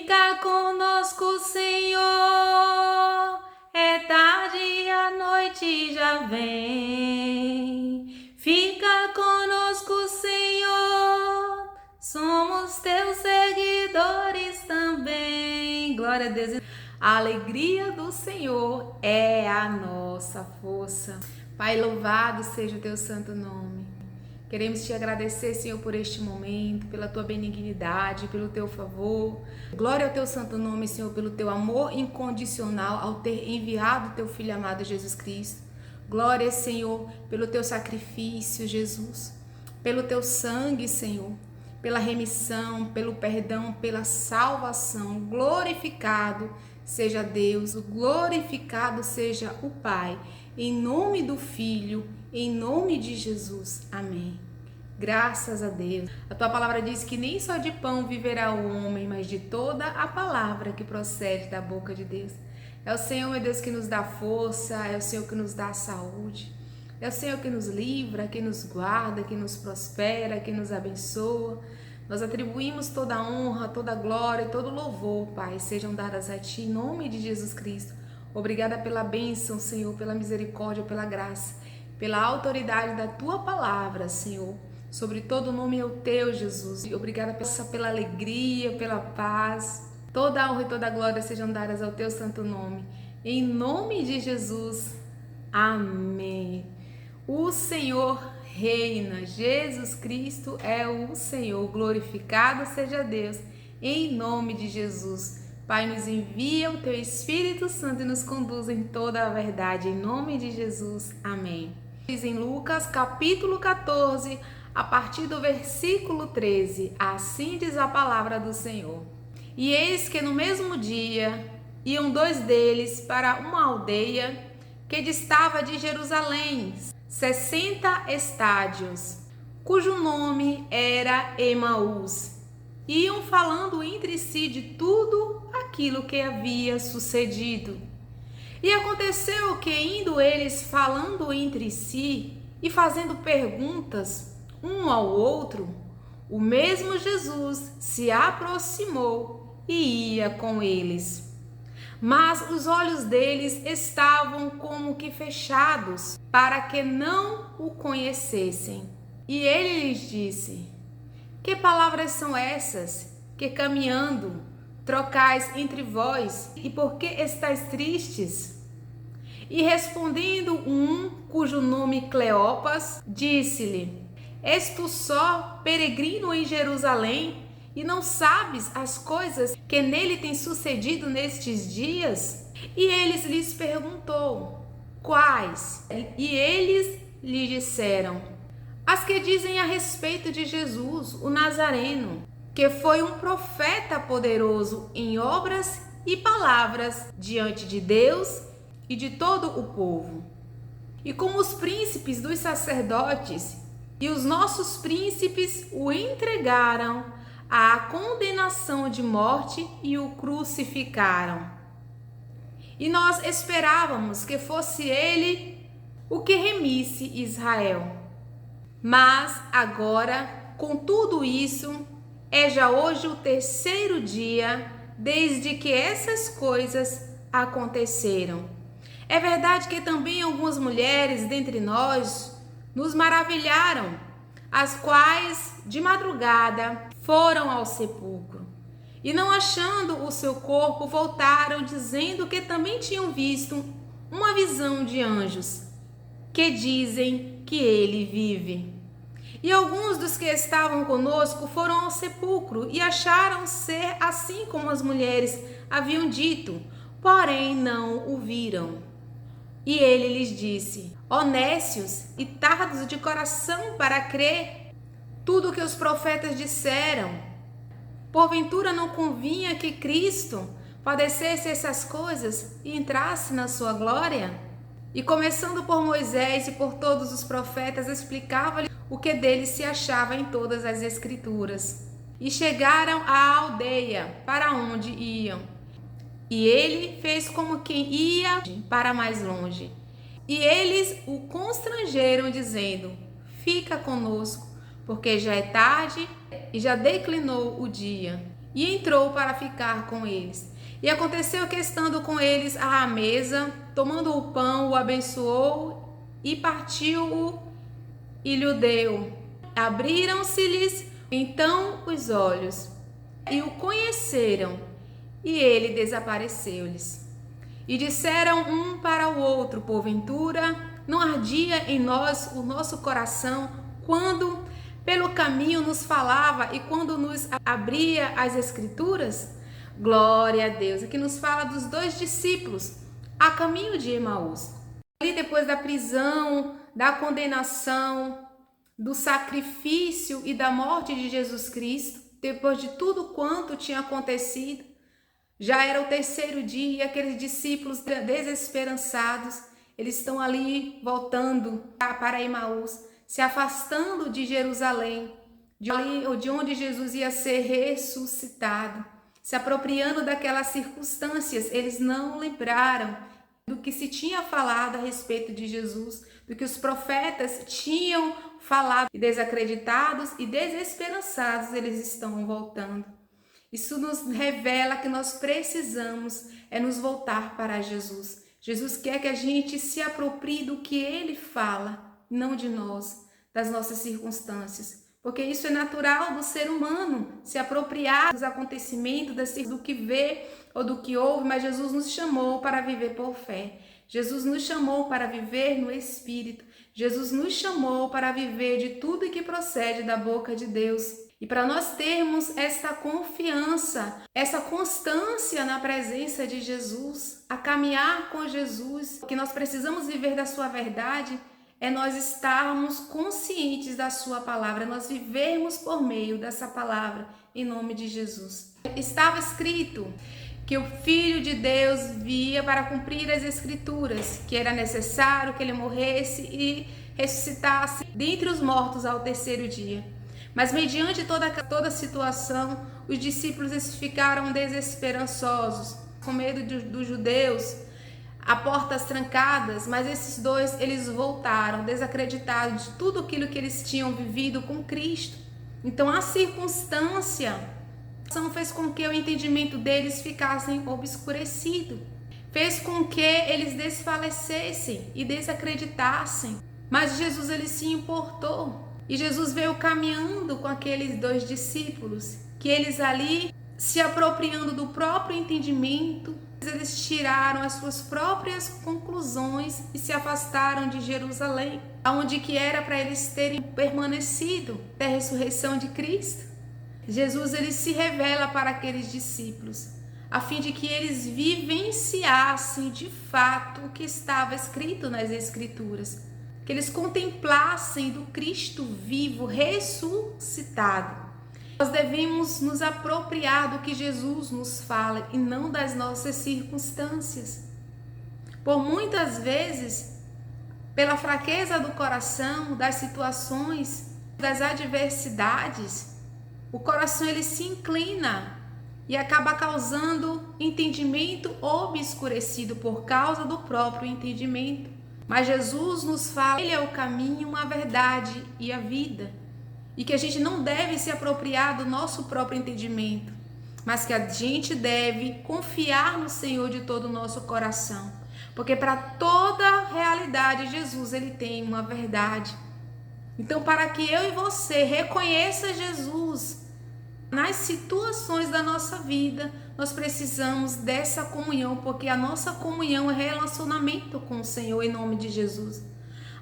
Fica conosco, Senhor, é tarde e a noite já vem. Fica conosco, Senhor, somos teus seguidores também. Glória a Deus. A alegria do Senhor é a nossa força. Pai, louvado seja o teu santo nome. Queremos te agradecer, Senhor, por este momento, pela tua benignidade, pelo teu favor. Glória ao teu santo nome, Senhor, pelo teu amor incondicional ao ter enviado o teu Filho amado Jesus Cristo. Glória, Senhor, pelo teu sacrifício, Jesus, pelo teu sangue, Senhor, pela remissão, pelo perdão, pela salvação. Glorificado seja Deus, glorificado seja o Pai, em nome do Filho, em nome de Jesus. Amém. Graças a Deus. A tua palavra diz que nem só de pão viverá o homem, mas de toda a palavra que procede da boca de Deus. É o Senhor, meu Deus, que nos dá força, é o Senhor que nos dá saúde, é o Senhor que nos livra, que nos guarda, que nos prospera, que nos abençoa. Nós atribuímos toda a honra, toda a glória e todo o louvor, Pai, sejam dadas a Ti, em nome de Jesus Cristo. Obrigada pela bênção, Senhor, pela misericórdia, pela graça, pela autoridade da Tua palavra, Senhor. Sobre todo o nome é o Teu, Jesus. E obrigada pela alegria, pela paz. Toda a honra e toda a glória sejam dadas ao Teu santo nome. Em nome de Jesus. Amém. O Senhor reina. Jesus Cristo é o Senhor. Glorificado seja Deus. Em nome de Jesus. Pai, nos envia o Teu Espírito Santo e nos conduz em toda a verdade. Em nome de Jesus. Amém. Diz em Lucas, capítulo 14, a partir do versículo 13. Assim diz a palavra do Senhor. E eis que no mesmo dia iam dois deles para uma aldeia que distava de Jerusalém 60 estádios, cujo nome era Emaús. Iam falando entre si de tudo aquilo que havia sucedido. E aconteceu que, indo eles falando entre si e fazendo perguntas um ao outro, o mesmo Jesus se aproximou e ia com eles. Mas os olhos deles estavam como que fechados, para que não o conhecessem. E ele lhes disse: que palavras são essas que caminhando trocais entre vós? E por que estáis tristes? E respondendo um, cujo nome Cleopas, disse-lhe: és tu só peregrino em Jerusalém e não sabes as coisas que nele têm sucedido nestes dias? E eles lhes perguntou: quais? E eles lhe disseram: as que dizem a respeito de Jesus, o Nazareno, que foi um profeta poderoso em obras e palavras diante de Deus e de todo o povo. E como os príncipes dos sacerdotes e os nossos príncipes o entregaram à condenação de morte e o crucificaram. E nós esperávamos que fosse ele o que remisse Israel. Mas agora, com tudo isso, é já hoje o terceiro dia desde que essas coisas aconteceram. É verdade que também algumas mulheres dentre nós nos maravilharam, as quais de madrugada foram ao sepulcro e, não achando o seu corpo, voltaram dizendo que também tinham visto uma visão de anjos que dizem que ele vive. E alguns dos que estavam conosco foram ao sepulcro e acharam ser assim como as mulheres haviam dito, porém não o viram. E ele lhes disse: ó nécios e tardos de coração para crer tudo o que os profetas disseram, porventura não convinha que Cristo padecesse essas coisas e entrasse na sua glória? E começando por Moisés e por todos os profetas, explicava-lhe o que dele se achava em todas as escrituras. E chegaram à aldeia para onde iam. E ele fez como quem ia para mais longe. E eles o constrangeram, dizendo: fica conosco, porque já é tarde e já declinou o dia. e entrou para ficar com eles. E aconteceu que, estando com eles à mesa, tomando o pão, o abençoou e partiu-o e lhe deu. Abriram-se-lhes então os olhos e o conheceram, e ele desapareceu-lhes. E disseram um para o outro: porventura não ardia em nós o nosso coração quando pelo caminho nos falava e quando nos abria as Escrituras? Glória a Deus. Aqui nos fala dos dois discípulos a caminho de Emaús. Ali, depois da prisão, da condenação, do sacrifício e da morte de Jesus Cristo, depois de tudo quanto tinha acontecido, já era o terceiro dia e aqueles discípulos desesperançados, eles estão ali voltando para Emaús, se afastando de Jerusalém, de onde Jesus ia ser ressuscitado, se apropriando daquelas circunstâncias. Eles não lembraram do que se tinha falado a respeito de Jesus, do que os profetas tinham falado. E desacreditados e desesperançados, eles estão voltando. Isso nos revela que nós precisamos nos voltar para Jesus. Jesus quer que a gente se aproprie do que Ele fala, não de nós, das nossas circunstâncias. Porque isso é natural do ser humano, se apropriar dos acontecimentos, do que vê ou do que ouve, mas Jesus nos chamou para viver por fé. Jesus nos chamou para viver no Espírito. Jesus nos chamou para viver de tudo que procede da boca de Deus. E para nós termos essa confiança, essa constância na presença de Jesus, a caminhar com Jesus, o que nós precisamos viver da sua verdade é nós estarmos conscientes da sua palavra, nós vivermos por meio dessa palavra, em nome de Jesus. Estava escrito que o Filho de Deus via para cumprir as Escrituras, que era necessário que ele morresse e ressuscitasse dentre os mortos ao terceiro dia. Mas mediante toda a situação, os discípulos ficaram desesperançosos, com medo dos judeus, a portas trancadas, mas esses dois, eles voltaram desacreditados de tudo aquilo que eles tinham vivido com Cristo. Então a circunstância fez com que o entendimento deles ficasse obscurecido, fez com que eles desfalecessem e desacreditassem. Mas Jesus, ele se importou. E Jesus veio caminhando com aqueles dois discípulos, que eles ali, se apropriando do próprio entendimento, eles tiraram as suas próprias conclusões e se afastaram de Jerusalém, onde que era para eles terem permanecido até a ressurreição de Cristo. Jesus, ele se revela para aqueles discípulos, a fim de que eles vivenciassem de fato o que estava escrito nas Escrituras, que eles contemplassem do Cristo vivo, ressuscitado. Nós devemos nos apropriar do que Jesus nos fala e não das nossas circunstâncias. Por muitas vezes, pela fraqueza do coração, das situações, das adversidades, o coração ele se inclina e acaba causando entendimento obscurecido por causa do próprio entendimento. Mas Jesus nos fala, Ele é o caminho, a verdade e a vida. E que a gente não deve se apropriar do nosso próprio entendimento, mas que a gente deve confiar no Senhor de todo o nosso coração. Porque para toda realidade, Jesus, ele tem uma verdade. Então, para que eu e você reconheça Jesus nas situações da nossa vida, nós precisamos dessa comunhão, porque a nossa comunhão é relacionamento com o Senhor em nome de Jesus.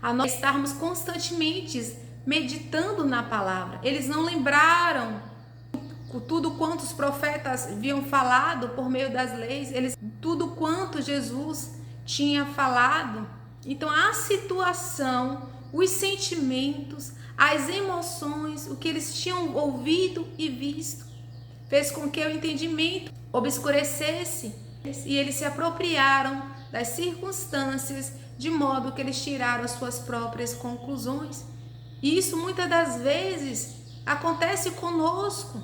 A nós estarmos constantemente meditando na palavra. Eles não lembraram tudo quanto os profetas haviam falado por meio das leis, tudo quanto Jesus tinha falado. Então a situação, os sentimentos, as emoções, o que eles tinham ouvido e visto, fez com que o entendimento obscurecesse e eles se apropriaram das circunstâncias de modo que eles tiraram as suas próprias conclusões. E isso muitas das vezes acontece conosco.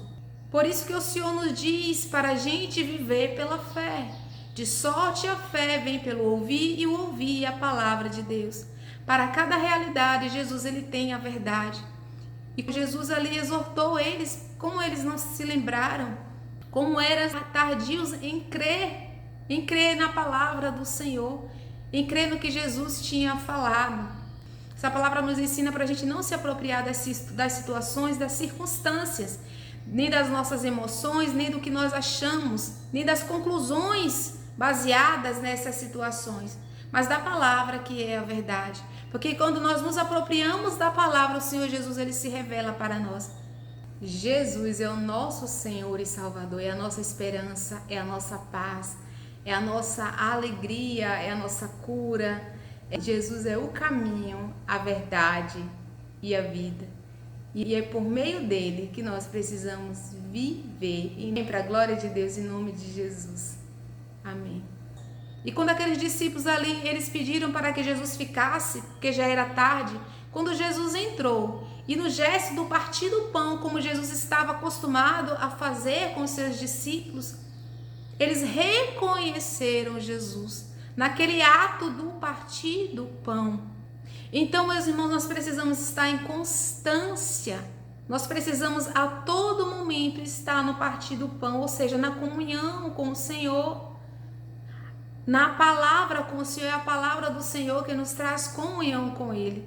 Por isso que o Senhor nos diz para a gente viver pela fé. De sorte a fé vem pelo ouvir e o ouvir a palavra de Deus. Para cada realidade, Jesus ele tem a verdade. E Jesus ali exortou eles, como eles não se lembraram, como eram tardios em crer na palavra do Senhor, em crer no que Jesus tinha falado. Essa palavra nos ensina para a gente não se apropriar das situações, das circunstâncias, nem das nossas emoções, nem do que nós achamos, nem das conclusões baseadas nessas situações, mas da palavra que é a verdade. Porque quando nós nos apropriamos da palavra, o Senhor Jesus, ele se revela para nós. Jesus é o nosso Senhor e Salvador, é a nossa esperança, é a nossa paz, é a nossa alegria, é a nossa cura. Jesus é o caminho, a verdade e a vida. E é por meio dele que nós precisamos viver. E para a glória de Deus, em nome de Jesus. Amém. E quando aqueles discípulos ali, eles pediram para que Jesus ficasse, porque já era tarde, quando Jesus entrou, e no gesto do partir do pão, como Jesus estava acostumado a fazer com os seus discípulos, eles reconheceram Jesus naquele ato do partir do pão. Então, meus irmãos, nós precisamos estar em constância, nós precisamos a todo momento estar no partir do pão, ou seja, na comunhão com o Senhor, na palavra com o Senhor. É a palavra do Senhor que nos traz comunhão com Ele,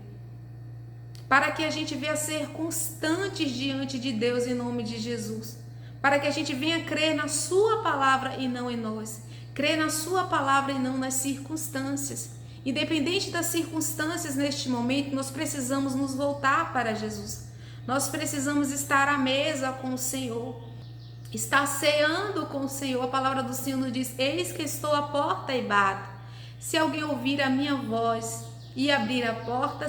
para que a gente venha ser constantes diante de Deus em nome de Jesus, para que a gente venha crer na sua palavra e não em nós, crer na sua palavra e não nas circunstâncias. Independente das circunstâncias neste momento, nós precisamos nos voltar para Jesus, nós precisamos estar à mesa com o Senhor, estar ceando com o Senhor. A palavra do Senhor nos diz: eis que estou à porta e bato, se alguém ouvir a minha voz e abrir a porta,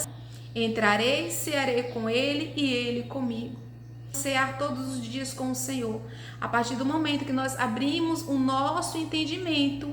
entrarei, cearei com ele e ele comigo. Cear todos os dias com o Senhor, a partir do momento que nós abrimos o nosso entendimento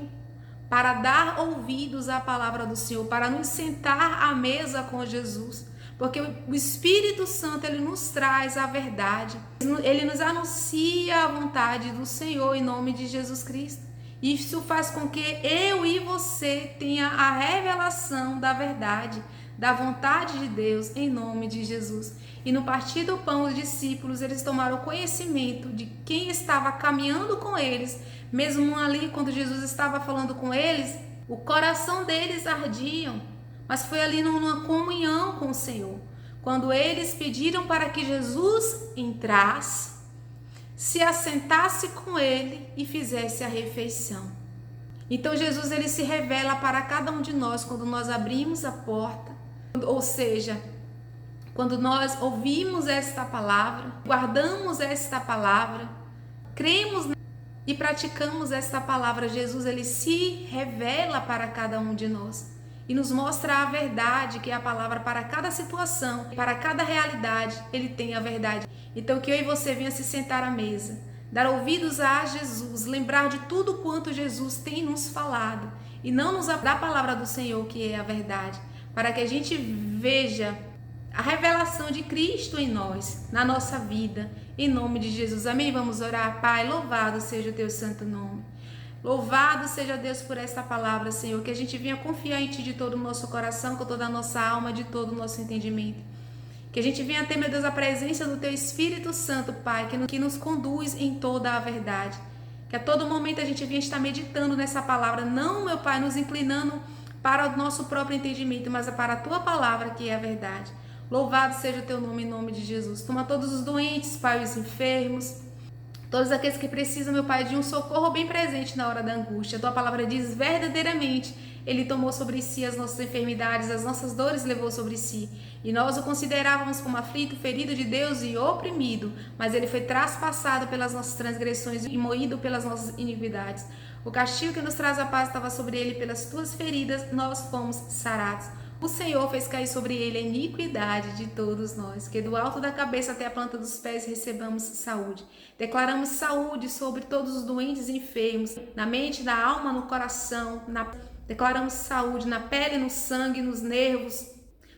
para dar ouvidos à palavra do Senhor, para nos sentar à mesa com Jesus, porque o Espírito Santo, ele nos traz a verdade, ele nos anuncia a vontade do Senhor em nome de Jesus Cristo. Isso faz com que eu e você tenha a revelação da verdade, da vontade de Deus em nome de Jesus. E no partir do pão, os discípulos, eles tomaram conhecimento de quem estava caminhando com eles. Mesmo ali, quando Jesus estava falando com eles, o coração deles ardiam, mas foi ali numa comunhão com o Senhor, quando eles pediram para que Jesus entrasse, se assentasse com ele e fizesse a refeição. Então Jesus, ele se revela para cada um de nós quando nós abrimos a porta, ou seja, quando nós ouvimos esta palavra, guardamos esta palavra, cremos e praticamos esta palavra. Jesus, ele se revela para cada um de nós e nos mostra a verdade, que é a palavra para cada situação, para cada realidade, ele tem a verdade. Então que eu e você venha se sentar à mesa, dar ouvidos a Jesus, lembrar de tudo quanto Jesus tem nos falado e não nos da palavra do Senhor, que é a verdade, para que a gente veja a revelação de Cristo em nós, na nossa vida, em nome de Jesus. Amém? Vamos orar. Pai, louvado seja o teu santo nome. Louvado seja Deus por esta palavra, Senhor, que a gente venha confiar em Ti de todo o nosso coração, com toda a nossa alma, de todo o nosso entendimento. Que a gente venha ter, meu Deus, a presença do Teu Espírito Santo, Pai, que nos conduz em toda a verdade. Que a todo momento a gente venha estar meditando nessa palavra, não, meu Pai, nos inclinando para o nosso próprio entendimento, mas para a Tua palavra, que é a verdade. Louvado seja o Teu nome, em nome de Jesus. Toma todos os doentes, Pai, os enfermos, todos aqueles que precisam, meu Pai, de um socorro bem presente na hora da angústia. A Tua palavra diz verdadeiramente: Ele tomou sobre si as nossas enfermidades, as nossas dores levou sobre si. E nós o considerávamos como aflito, ferido de Deus e oprimido, mas Ele foi traspassado pelas nossas transgressões e moído pelas nossas iniquidades. O castigo que nos traz a paz estava sobre Ele, pelas Tuas feridas nós fomos sarados. O Senhor fez cair sobre Ele a iniquidade de todos nós, que do alto da cabeça até a planta dos pés recebamos saúde. Declaramos saúde sobre todos os doentes e enfermos, na mente, na alma, no coração. Declaramos saúde na pele, no sangue, nos nervos,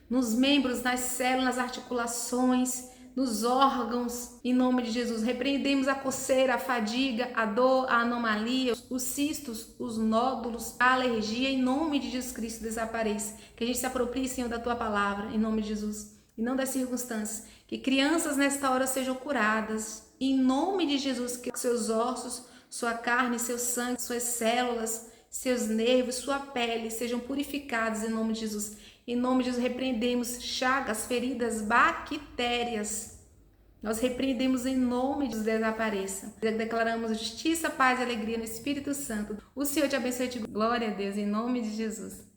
nos membros, nas células, nas articulações, nos órgãos, em nome de Jesus. Repreendemos a coceira, a fadiga, a dor, a anomalia, os cistos, os nódulos, a alergia, em nome de Jesus Cristo desapareça. Que a gente se aproprie, Senhor, da Tua palavra, em nome de Jesus, e não das circunstâncias. Que crianças nesta hora sejam curadas, em nome de Jesus, que seus ossos, sua carne, seu sangue, suas células, seus nervos, sua pele sejam purificados em nome de Jesus. Em nome de Jesus, repreendemos chagas, feridas, bactérias. Nós repreendemos em nome de Jesus, desapareça. Declaramos justiça, paz e alegria no Espírito Santo. O Senhor te abençoe e te glória a Deus, em nome de Jesus.